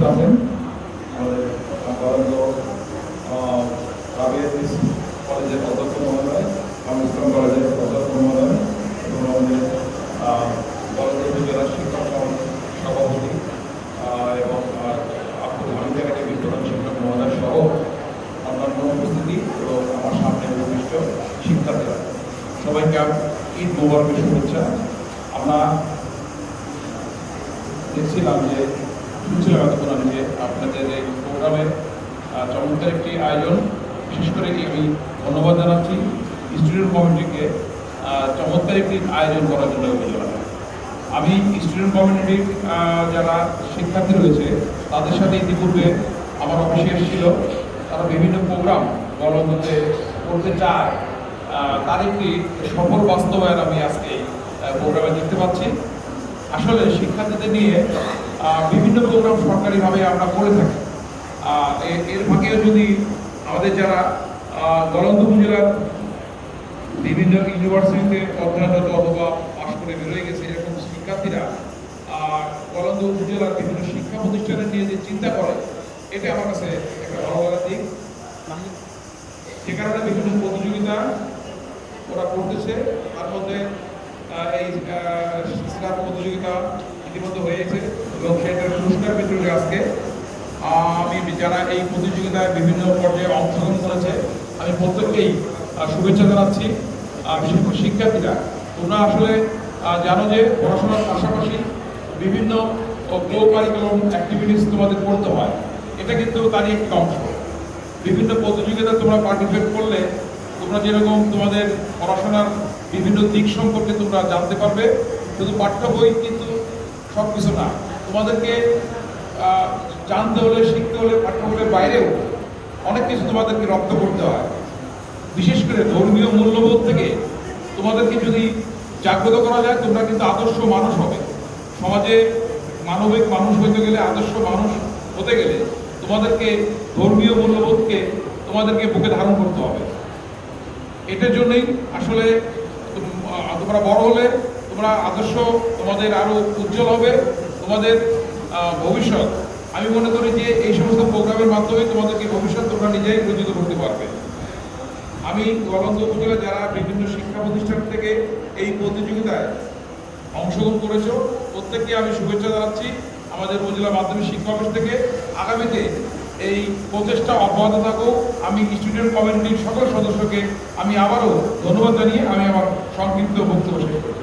উপস্থিত আছেন আমাদের কলেজের অধ্যক্ষ মহোদয়, ইসলাম কলেজের অধ্যক্ষ মহোদয় এবং আমাদের বরঞ্জ উপজেলা শিক্ষক সভাপতি এবং আব্দুল হামিদ একাডেমির প্রধান শিক্ষক মহোদয় সহ অন্যান্য উপস্থিতি এবং আমার সামনে উপবিষ্ট শিক্ষার্থীরা সবাইকে ঈদ মোবারকের শুভেচ্ছা। আমরা দেখছিলাম যে শুনছিলাম এতক্ষণ আমি যে আপনাদের এই প্রোগ্রামের চমৎকার একটি আয়োজন, বিশেষ করে আমি ধন্যবাদ জানাচ্ছি স্টুডেন্ট কমিটিকে চমৎকার একটি আয়োজন করার জন্য অভিযোগ। আমি স্টুডেন্ট কমিউনিটির যারা শিক্ষার্থী রয়েছে তাদের সাথে ইতিপূর্বে আমার অফিসে এসেছিল, তারা বিভিন্ন প্রোগ্রাম গণতন্ত্রে করতে চায়, তার একটি সফল বাস্তবায়ন আমি আজকে এই প্রোগ্রামে দেখতে পাচ্ছি। আসলে শিক্ষার্থীদের নিয়ে বিভিন্ন প্রোগ্রাম সরকারিভাবে আমরা করে থাকি। এর ফাঁকেও যদি আমাদের যারা গলন্দ উপজেলার বিভিন্ন ইউনিভার্সিটিতে অধ্যয়নরত অথবা পাশ করে বেরোয় গেছে এরকম শিক্ষার্থীরা গলন্দ উপজেলার বিভিন্ন শিক্ষা প্রতিষ্ঠানে নিয়ে যে চিন্তা করে, এটা আমার কাছে একটা ভালো লাগার দিক। যে কারণে বিভিন্ন প্রতিযোগিতা ওরা করতেছে, তার মধ্যে এই স্নাতক প্রতিযোগিতা ইতিমধ্যে হয়েছে এবং সেটার পুরস্কার বিতরণে আজকে আমি যারা এই প্রতিযোগিতায় বিভিন্ন পর্যায়ে অংশগ্রহণ করেছে আমি প্রত্যেককেই শুভেচ্ছা জানাচ্ছি। বিশেষ করে শিক্ষার্থীরা, তোমরা আসলে জানো যে পড়াশোনার পাশাপাশি বিভিন্ন কো কারিকুলাম অ্যাক্টিভিটিস তোমাদের করতে হয়, এটা কিন্তু তারই একটি অংশ। বিভিন্ন প্রতিযোগিতায় তোমরা পার্টিসিপেট করলে তোমরা যেরকম তোমাদের পড়াশোনার বিভিন্ন দিক সম্পর্কে তোমরা জানতে পারবে। শুধু পাঠ্য বই কিন্তু সব কিছু না, তোমাদেরকে জানতে হলে শিখতে হলে পাঠ্য বইয়ের বাইরেও অনেক কিছু তোমাদেরকে রপ্ত করতে হয়। বিশেষ করে ধর্মীয় মূল্যবোধ থেকে তোমাদেরকে যদি জাগ্রত করা যায়, তোমরা কিন্তু আদর্শ মানুষ হবে। সমাজে মানবিক মানুষ হইতে গেলে, আদর্শ মানুষ হতে গেলে তোমাদেরকে ধর্মীয় মূল্যবোধকে তোমাদেরকে বুকে ধারণ করতে হবে। এটার জন্যই আসলে তোমরা বড় হলে তোমরা আদর্শ তোমাদের আরো উজ্জ্বল হবে, তোমাদের ভবিষ্যৎ। আমি মনে করি যে এই সমস্ত প্রোগ্রামের মাধ্যমে তোমাদেরকে ভবিষ্যৎ তোমরা নিজেই রচিত করতে পারবে। আমি গলন্দ উপজেলা যারা বিভিন্ন শিক্ষা প্রতিষ্ঠান থেকে এই প্রতিযোগিতায় অংশগ্রহণ করেছো প্রত্যেককে আমি শুভেচ্ছা জানাচ্ছি আমাদের উপজেলা মাধ্যমিক শিক্ষা অফিস থেকে। আগামীতে এই প্রচেষ্টা অব্যাহত থাকুক। আমি স্টুডেন্ট কমিউনিটির সকল সদস্যকে আমি আবারও ধন্যবাদ জানিয়ে আমি আমার সংক্ষিপ্ত বক্তব্য শেষ করি।